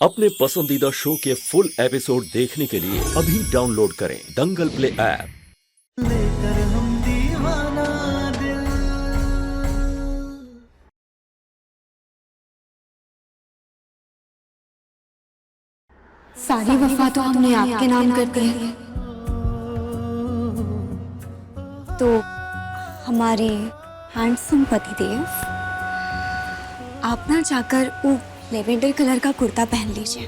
अपने पसंदीदा शो के फुल एपिसोड देखने के लिए अभी डाउनलोड करें दंगल प्ले ऐप। लेकर हम दीवाना दिल। सारी वफा तो हमने आपके नाम कर दी है, तो हमारे हैंडसम पतिदेव, आप ना जाकर वो लेवेंडर कलर का कुर्ता पहन लीजिए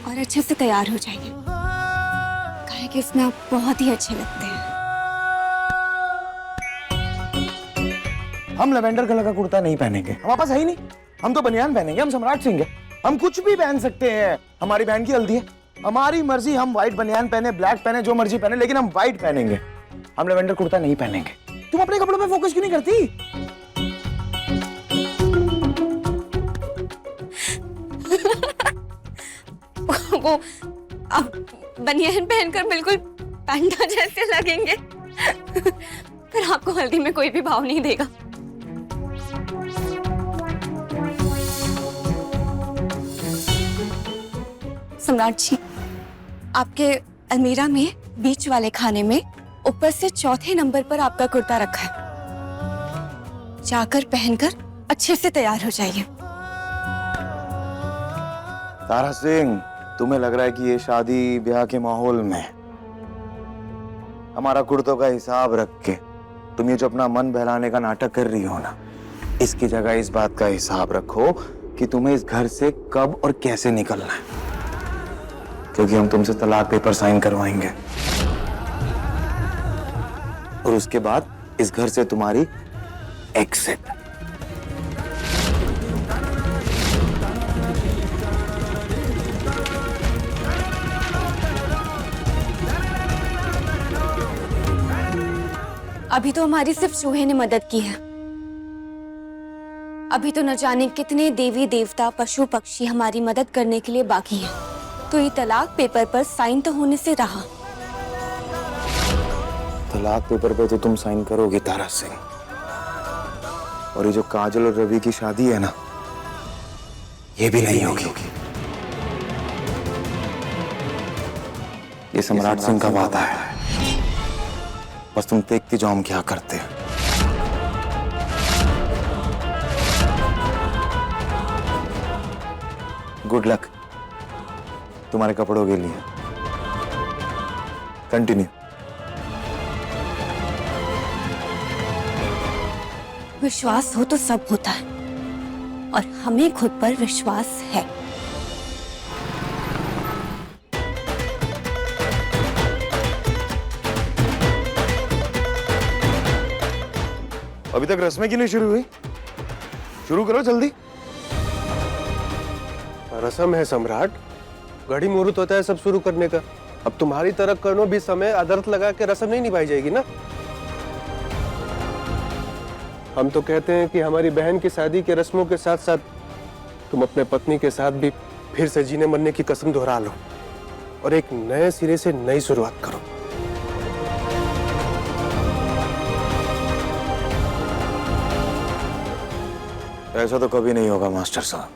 और अच्छे से तैयार हो जाइए, काहे कि इसमें आप बहुत ही अच्छे लगते हैं। हम लेवेंडर कलर का कुर्ता नहीं पहनेंगे, हमारे पास है ही नहीं। हम तो बनियान पहनेंगे, हम सम्राट सिंह हैं, हम कुछ भी पहन सकते हैं। हमारी बहन की हल्दी है, हमारी मर्जी, हम व्हाइट बनियान पहने, ब्लैक पहने, जो मर्जी पहने, लेकिन हम व्हाइट पहनेंगे। हम लेवेंडर कुर्ता नहीं पहनेंगे। तुम अपने कपड़ों पे फोकस क्यों नहीं करती? वो आप बनियान पहनकर बिल्कुल पैंडा जैसे लगेंगे, फिर आपको हल्दी में कोई भी भाव नहीं देगा। सम्राट जी, आपके अलमीरा में बीच वाले खाने में ऊपर से चौथे नंबर पर आपका कुर्ता रखा है, जाकर पहनकर अच्छे से तैयार हो जाइए। तारा सिंह, तुम्हें लग रहा है कि ये शादी ब्याह के माहौल में हमारा कुर्तों का हिसाब रख के तुम ये जो अपना मन बहलाने का नाटक कर रही हो ना, इसकी जगह इस बात का हिसाब रखो कि तुम्हें इस घर से कब और कैसे निकलना है, क्योंकि हम तुमसे तलाक पेपर साइन करवाएंगे और उसके बाद इस घर से तुम्हारी एक्सिट। अभी तो हमारी सिर्फ चूहे ने मदद की है, अभी तो न जाने कितने देवी देवता पशु पक्षी हमारी मदद करने के लिए बाकी हैं। तो ये तलाक पेपर पर साइन तो होने से रहा। तलाक पेपर पे तो तुम साइन करोगे तारा सिंह, और ये जो काजल और रवि की शादी है ना, ये भी नहीं होगी। ये सम्राट सिंह का वादा है, बस तुम देखती जाओ हम क्या करते हैं। गुड लक तुम्हारे कपड़ों के लिए। कंटिन्यू। विश्वास हो तो सब होता है, और हमें खुद पर विश्वास है। अभी तक रस्में क्यों नहीं शुरू हुई? शुरू करो जल्दी। रस्म है सम्राट, घड़ी मुहूर्त होता है सब शुरू करने का। अब तुम्हारी तरह कर्णों भी समय अदरत लगा के रस्म नहीं निभाई जाएगी ना। हम तो कहते हैं कि हमारी बहन की शादी के रस्मों के साथ साथ तुम अपने पत्नी के साथ भी फिर से जीने मरने की कसम दोहरा लो और एक नए सिरे से नई शुरुआत करो। ऐसा तो कभी नहीं होगा मास्टर साहब,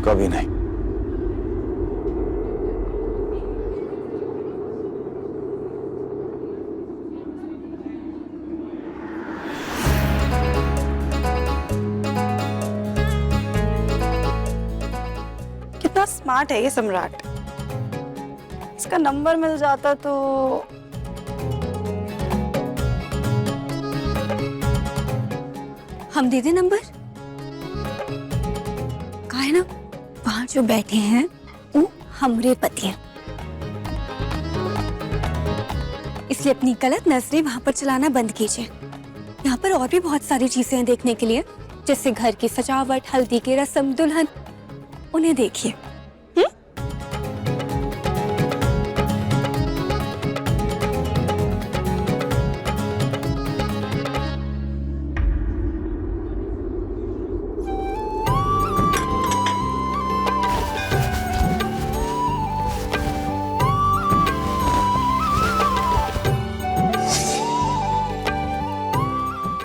कभी नहीं। कितना स्मार्ट है ये सम्राट, इसका नंबर मिल जाता तो। हम दे दे नंबर? कहा है ना, वहां जो बैठे हैं वो हमरे पति हैं, इसलिए अपनी गलत नजरें वहां पर चलाना बंद कीजिए। यहाँ पर और भी बहुत सारी चीजें हैं देखने के लिए, जैसे घर की सजावट, हल्दी की रस्म, दुल्हन, उन्हें देखिए।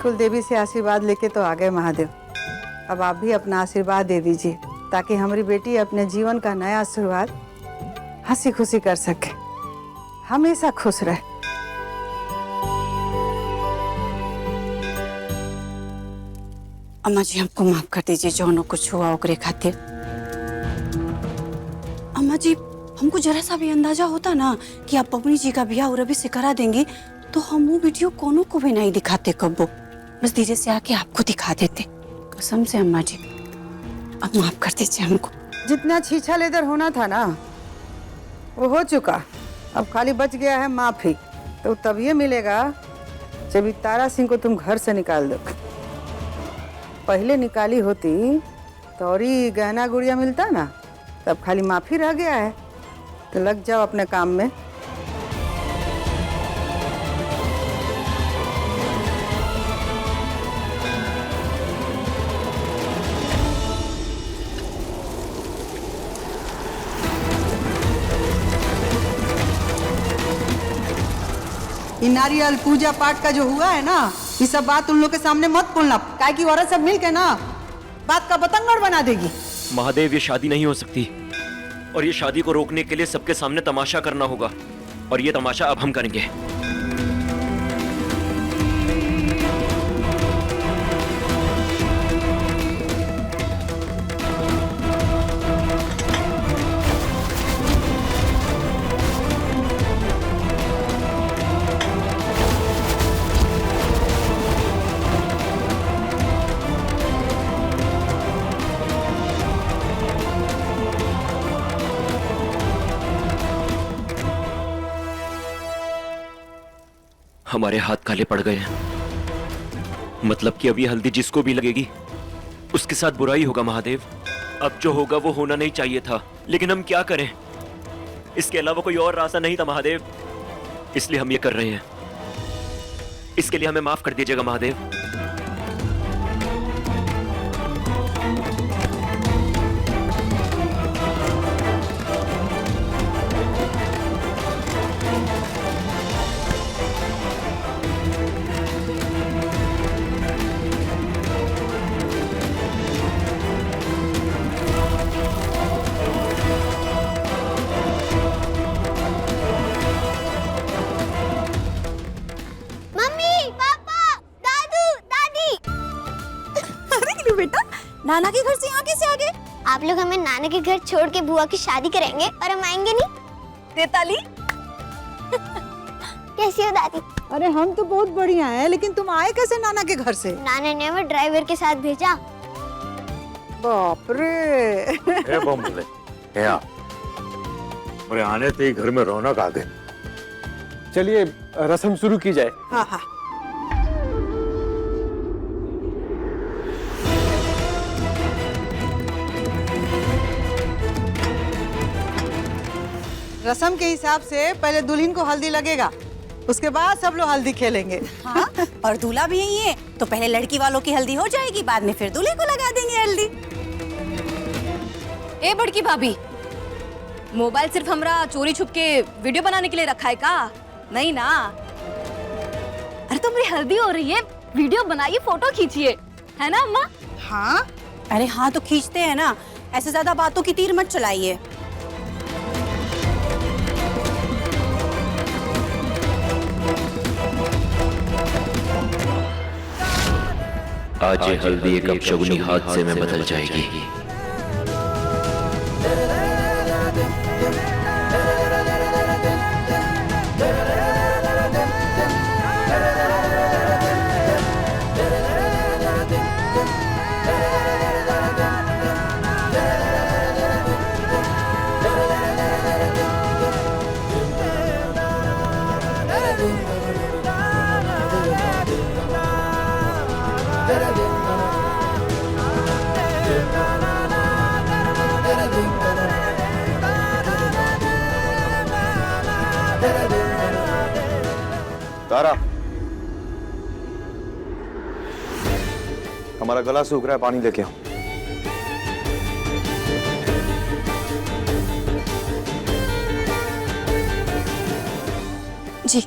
कुल देवी से आशीर्वाद लेके तो आ गए महादेव, अब आप भी अपना आशीर्वाद दे दीजिए ताकि हमारी बेटी अपने जीवन का नया शुरुआत हंसी खुशी कर सके, हमेशा खुश रहे। अम्मा जी हमको माफ कर दीजिए, जौनो कुछ हुआ ओकरे खातिर। अम्मा जी हमको जरा सा भी अंदाजा होता ना कि आप पवनी जी का ब्याह और अभी से करा देंगी तो हम वो वीडियो कोनो को भी नहीं दिखाते कब्बो, बस धीरे से आके आपको दिखा देते। कसम से अम्मा जी अब माफ कर दीजिए हमको। जितना छीछा लेदर होना था ना वो हो चुका, अब खाली बच गया है माफी। तो तब ये मिलेगा जब तारा सिंह को तुम घर से निकाल दो। पहले निकाली होती तो और ही गहना गुड़िया मिलता ना, तब खाली माफी रह गया है। तो लग जाओ अपने काम में। ये नारियल पूजा पाठ का जो हुआ है ना, ये सब बात उन लोग के सामने मत बोलना, काहे की औरत सब मिल के ना बात का बतंगड़ बना देगी। महादेव, ये शादी नहीं हो सकती और ये शादी को रोकने के लिए सबके सामने तमाशा करना होगा, और ये तमाशा अब हम करेंगे। हमारे हाथ काले पड़ गए हैं, मतलब कि अब ये हल्दी जिसको भी लगेगी उसके साथ बुराई होगा महादेव। अब जो होगा वो होना नहीं चाहिए था, लेकिन हम क्या करें, इसके अलावा कोई और रास्ता नहीं था महादेव, इसलिए हम ये कर रहे हैं। इसके लिए हमें माफ कर दीजिएगा महादेव। नाना के घर से यहाँ कैसे आ गए? आप लोग हमें नाना के घर छोड़ के बुआ की शादी करेंगे और हम आएंगे नहीं। तेताली कैसी हो दादी? अरे हम तो बहुत बढ़िया हैं, लेकिन तुम आए कैसे नाना के घर से? नाना ने हमें ड्राइवर के साथ भेजा। बाप रे। बमले मेरे आने से ही घर में रौनक आ गई। चलिए रस्म शुरू की जाए। हाँ हाँ। रस्म के हिसाब से पहले दुल्हन को हल्दी लगेगा, उसके बाद सब लोग हल्दी खेलेंगे। हाँ? और दूल्हा भी यही है, तो पहले लड़की वालों की हल्दी हो जाएगी, बाद में फिर दूल्हे को लगा देंगे हल्दी। ए बड़की भाभी, मोबाइल सिर्फ हमरा चोरी छुप के वीडियो बनाने के लिए रखा है का? नहीं ना। अरे तो मेरी हल्दी हो रही है, वीडियो बनाइए, फोटो खींचिए, है ना अम्मा? हाँ अरे हाँ तो खींचते हैं ना, ऐसे ज्यादा बातों की तीर मत चलाइए। आज ये हल्दी एक अपशगुनी हादसे में बदल जाएगी। तारा, हमारा गला सूख रहा है, पानी लेके आओ। जी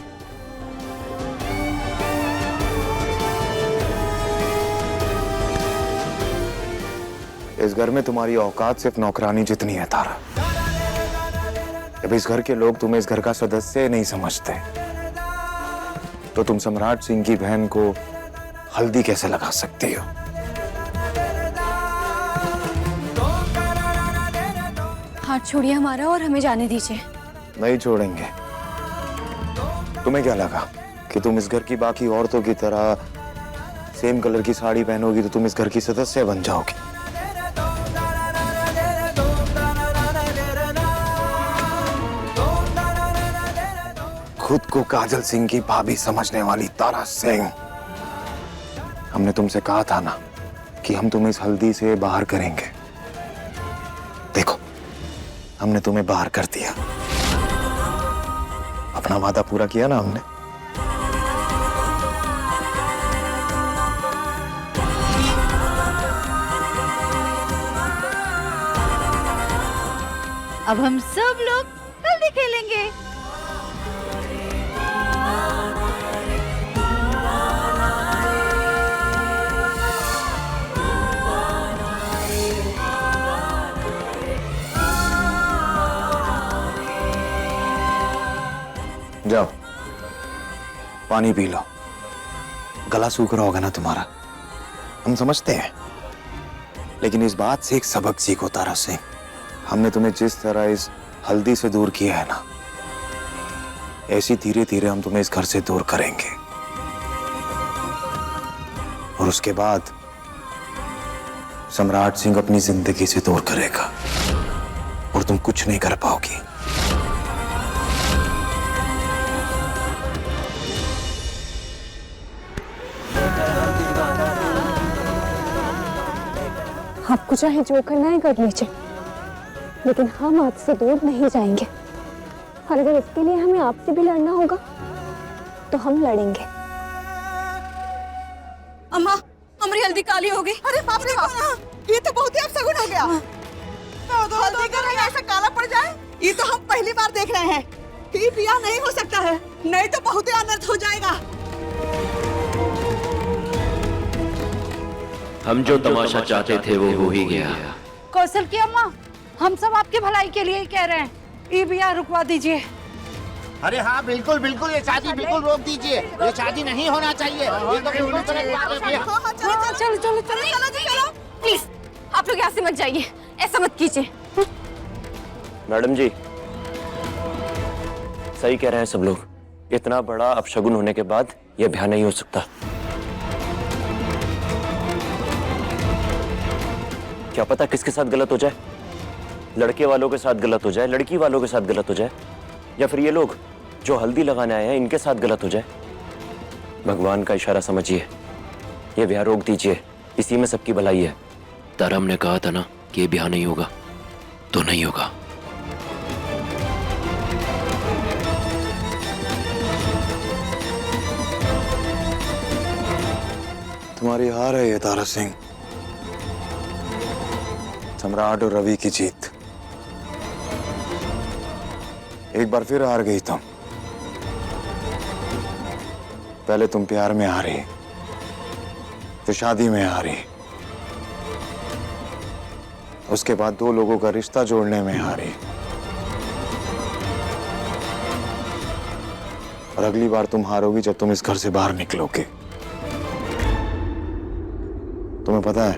इस घर में तुम्हारी औकात सिर्फ नौकरानी जितनी है तारा। जब इस घर के लोग तुम्हें इस घर का सदस्य नहीं समझते तो तुम सम्राट सिंह की बहन को हल्दी कैसे लगा सकती हो? हाथ छोड़िए हमारा और हमें जाने दीजिए। नहीं छोड़ेंगे। तुम्हें क्या लगा कि तुम इस घर की बाकी औरतों की तरह सेम कलर की साड़ी पहनोगी तो तुम इस घर की सदस्य बन जाओगी? खुद को काजल सिंह की भाभी समझने वाली तारा सिंह, हमने तुमसे कहा था ना कि हम तुम्हें इस हल्दी से बाहर करेंगे। देखो, हमने तुम्हें बाहर कर दिया। अपना वादा पूरा किया ना हमने। अब हम सब लोग हल्दी खेलेंगे। जाओ पानी पी लो, गला सूख रहा होगा ना तुम्हारा, हम समझते हैं। लेकिन इस बात से एक सबक सीखो तारा सिंह, हमने तुम्हें जिस तरह इस हल्दी से दूर किया है ना, ऐसी धीरे धीरे हम तुम्हें इस घर से दूर करेंगे। और उसके बाद सम्राट सिंह अपनी जिंदगी से दूर करेगा और तुम कुछ नहीं कर पाओगी। आपको चाहे जो करना है कर लीजिए, लेकिन हम आपसे दूर नहीं जाएंगे। और अगर इसके लिए हमें आपसे भी लड़ना होगा तो हम लड़ेंगे। अम्मा, हमारी हल्दी काली हो गई। अरे बाप रे बाप, ये तो बहुत ही अपशगुन हो गया। हल्दी का रंग ऐसा काला पड़ जाए, ये तो हम पहली बार देख रहे हैं। ये ब्याह नहीं हो सकता है, नहीं तो बहुत ही अनर्थ हो जाएगा। हम जो तमाशा चाहते थे वो हो ही गया। कौशल की अम्मा, हम सब आपकी भलाई के लिए ही कह रहे हैं, ये ब्याह रुकवा दीजिए। अरे हाँ बिल्कुल बिल्कुल, ये शादी बिल्कुल रोक दीजिए। ये शादी नहीं होना चाहिए। ये तो बिल्कुल गलत बात है। चलो चलो चलो, प्लीज आप लोग यहाँ से मत जाइए, ऐसा मत कीजिए। मैडम जी सही कह रहे हैं सब लोग, इतना बड़ा अपशगुन होने के बाद यह ब्याह नहीं हो सकता। क्या पता किसके साथ गलत हो जाए, लड़के वालों के साथ गलत हो जाए, लड़की वालों के साथ गलत हो जाए, या फिर ये लोग जो हल्दी लगाने आए हैं इनके साथ गलत हो जाए। भगवान का इशारा समझिए, ये ब्याह रोक दीजिए, इसी में सबकी भलाई है। तारा ने कहा था ना कि ये ब्याह नहीं होगा तो नहीं होगा। तुम्हारी हार है ये तारा सिंह, सम्राट और रवि की जीत। एक बार फिर हार गई तुम। पहले तुम प्यार में हारी, फिर शादी में हारी, उसके बाद दो लोगों का रिश्ता जोड़ने में हारी, और अगली बार तुम हारोगी जब तुम इस घर से बाहर निकलोगे। तुम्हें पता है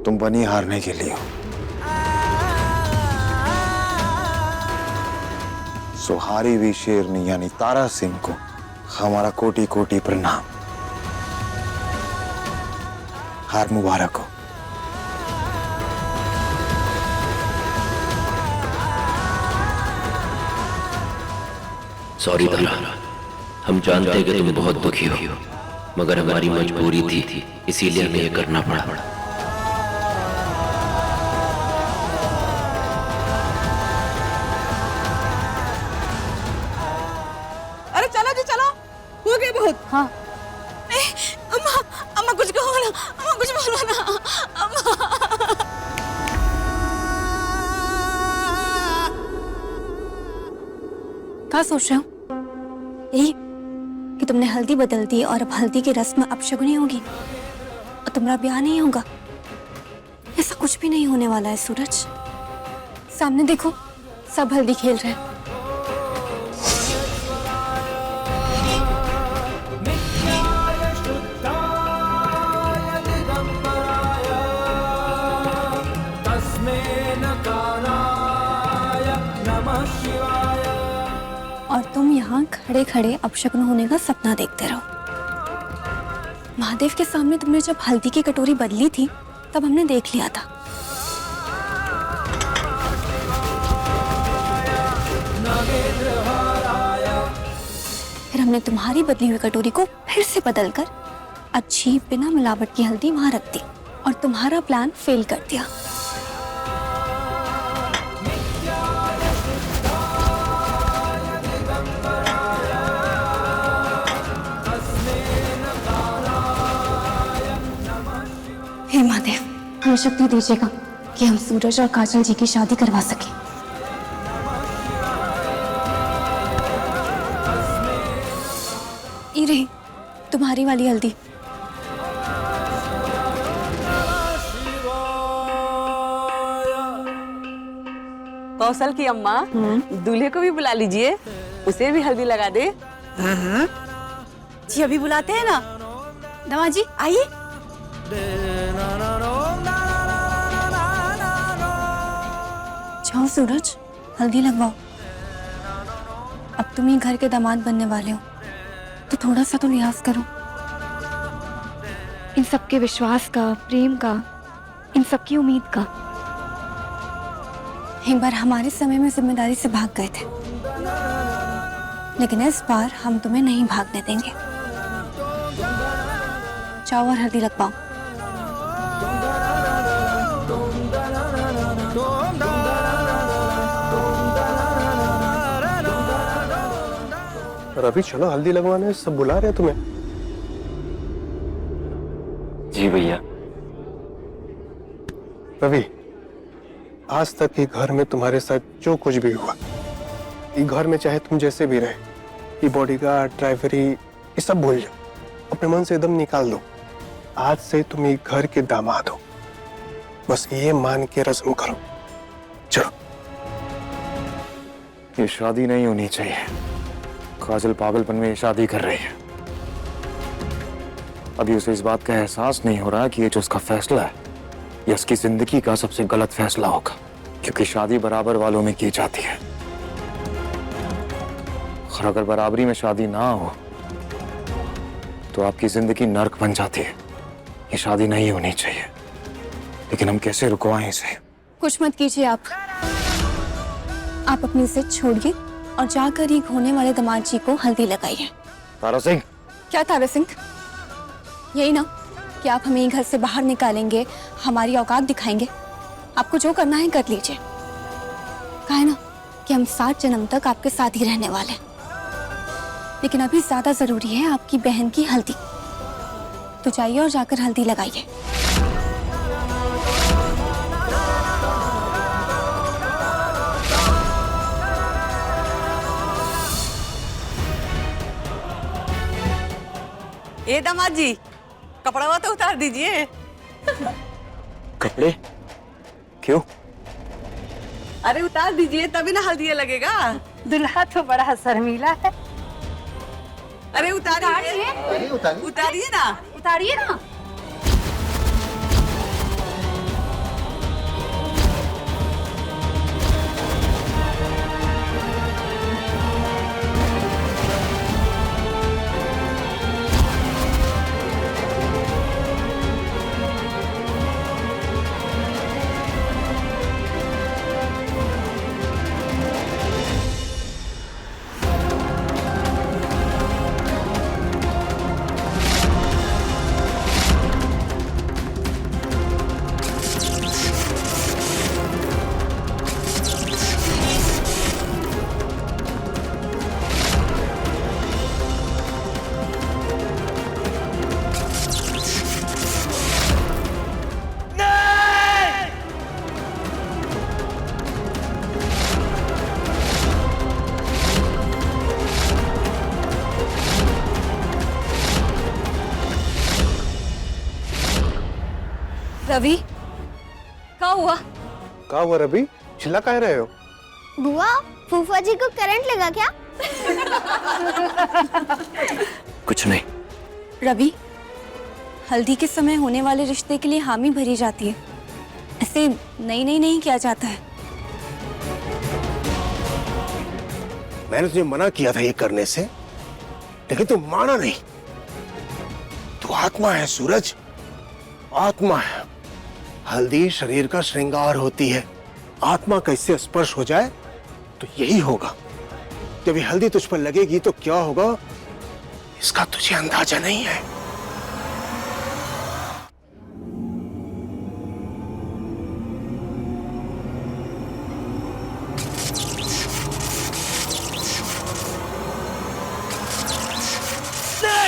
तुम बनी हारने के लिए हो। सो हारी हुई शेरनी यानी तारा सिंह को हमारा कोटि कोटि प्रणाम। हार मुबारक हो। सॉरी तारा, हम जानते हैं कि तुम बहुत दुखी हो, मगर हमारी मजबूरी थी, इसीलिए हमें यह करना पड़ा। अरे चलो जी चलो, हो गए बहुत। हाँ अम्मा, अम्मा कुछ कहो ना, अम्मा कुछ बोलो ना, अम्मा। क्या सोच रहे हो? यही कि तुमने हल्दी बदल दी और अब हल्दी की रस्म अपशगुनी होगी और तुम्हारा ब्याह नहीं होगा। ये ऐसा कुछ भी नहीं होने वाला है सूरज। सामने देखो, सब हल्दी खेल रहे हैं। और तुम यहाँ खड़े खड़े अपशकुन होने का सपना देखते रहो। महादेव के सामने तुमने जब हल्दी की कटोरी बदली थी तब हमने देख लिया था। फिर हमने तुम्हारी बदली हुई कटोरी को फिर से बदलकर अच्छी बिना मिलावट की हल्दी वहां रख दी और तुम्हारा प्लान फेल कर दिया। हे महादेव, हमें शक्ति दीजिएगा कि हम सूरज और काजल जी की शादी करवा सकें। ये रही तुम्हारी वाली हल्दी। कौशल की अम्मा, दूल्हे को भी बुला लीजिए, उसे भी हल्दी लगा दे। हाँ जी, अभी बुलाते हैं ना। दवा जी आइए। जाओ सूरज, हल्दी लगवाओ। अब तुम ही घर के दामाद बनने वाले हो तो थोड़ा सा तो लिहाज करो। इन सबके विश्वास का, प्रेम का, इन सबकी उम्मीद का। एक बार हमारे समय में जिम्मेदारी से भाग गए थे, लेकिन इस बार हम तुम्हें नहीं भागने देंगे। जाओ और हल्दी लगवाओ। रवि चलो हल्दी लगवाने, सब बुला रहे हैं तुम्हें। जी भैया। रवि, आज तक ये घर में तुम्हारे साथ जो कुछ भी हुआ, ये घर में चाहे तुम जैसे भी रहे, ये बॉडीगार्ड, ड्राइवरी, ये सब भूल जाओ, अपने मन से एकदम निकाल दो। आज से तुम ये घर के दामाद हो, बस ये मान के रस्म करो। चलो। ये शादी नहीं होनी चाहिए। काजल पागलपन में शादी कर रही है। अभी उसे इस बात का एहसास नहीं हो रहा कि ये जो उसका फैसला है ये उसकी जिंदगी का सबसे गलत फैसला होगा, क्योंकि शादी बराबर वालों में की जाती है। और अगर बराबरी में शादी ना हो तो आपकी जिंदगी नर्क बन जाती है। ये शादी नहीं होनी चाहिए, लेकिन हम कैसे रुकवाएं इसे? कुछ मत कीजिए आप अपनी जिद छोड़िए और जाकर ही होने वाले दामाद जी को हल्दी लगाइए। तारा सिंह। क्या तारा सिंह? यही ना कि आप हमें घर से बाहर निकालेंगे, हमारी औकात दिखाएंगे। आपको जो करना है कर लीजिए। कहा है ना कि हम 7 जन्म तक आपके साथ ही रहने वाले हैं। लेकिन अभी ज्यादा जरूरी है आपकी बहन की हल्दी, तो जाइए और जाकर हल्दी लगाइए। ये दामाद जी, कपड़ा तो उतार दीजिए। कपड़े? क्यों? अरे उतार दीजिए, तभी ना हल्दी लगेगा। दुल्हा तो बड़ा शर्मीला है। अरे उतारिए, उतारिए ना, उतारिए ना। रवि, हुआ? क्या हुआ रवि, चिल्ला कह रहे हो? बुआ, फूफा जी को करंट लगा क्या? कुछ नहीं। रवि, हल्दी के समय होने वाले रिश्ते के लिए हामी भरी जाती है, ऐसे नई नई नहीं किया जाता है। मैंने तुझे मना किया था ये करने से, लेकिन तू माना नहीं। तू आत्मा है सूरज, आत्मा है। हल्दी शरीर का श्रृंगार होती है, आत्मा का इससे स्पर्श हो जाए तो यही होगा। जब ये हल्दी तुझ पर लगेगी तो क्या होगा, इसका तुझे अंदाजा नहीं है।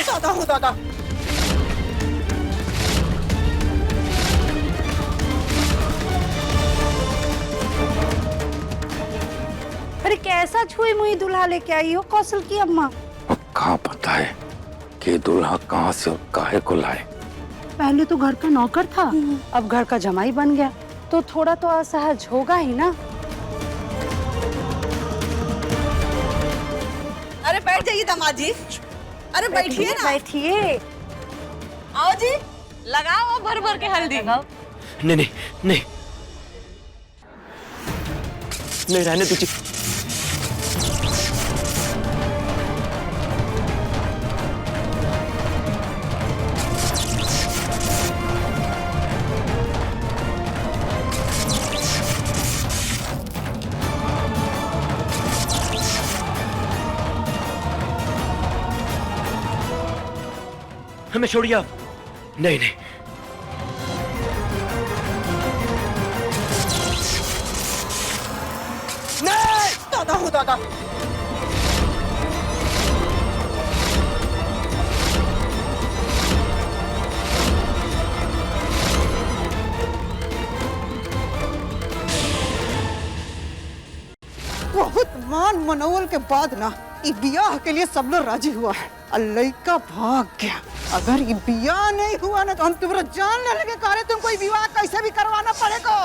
दादा हो दादा। अरे कैसा छुई मुई दूल्हा लेके आई हो कौशल की अम्मा? कहाँ पता है कि दूल्हा कहाँ से और काहे को लाए। पहले तो घर का नौकर था, अब घर का जमाई बन गया, तो थोड़ा तो असहज होगा ही ना। अरे बैठ जाइए दामाद जी। अरे बैठिए ना। बैठिए। आओ जी, लगाओ भर भर के हल्दी। नहीं नहीं नहीं नहीं, रहने दीजिए। हमें छोड़िए आप। नहीं नहीं, दादा हो दादा। बहुत मान मनोवल के बाद ना ई बियाह के लिए सब लोग राजी हुआ है और लड़का भाग गया। अगर ये बियाह नहीं हुआ ना तो हम तुम्हारा जान ले लेंगे। तुमको ये विवाह कैसे भी करवाना पड़ेगा।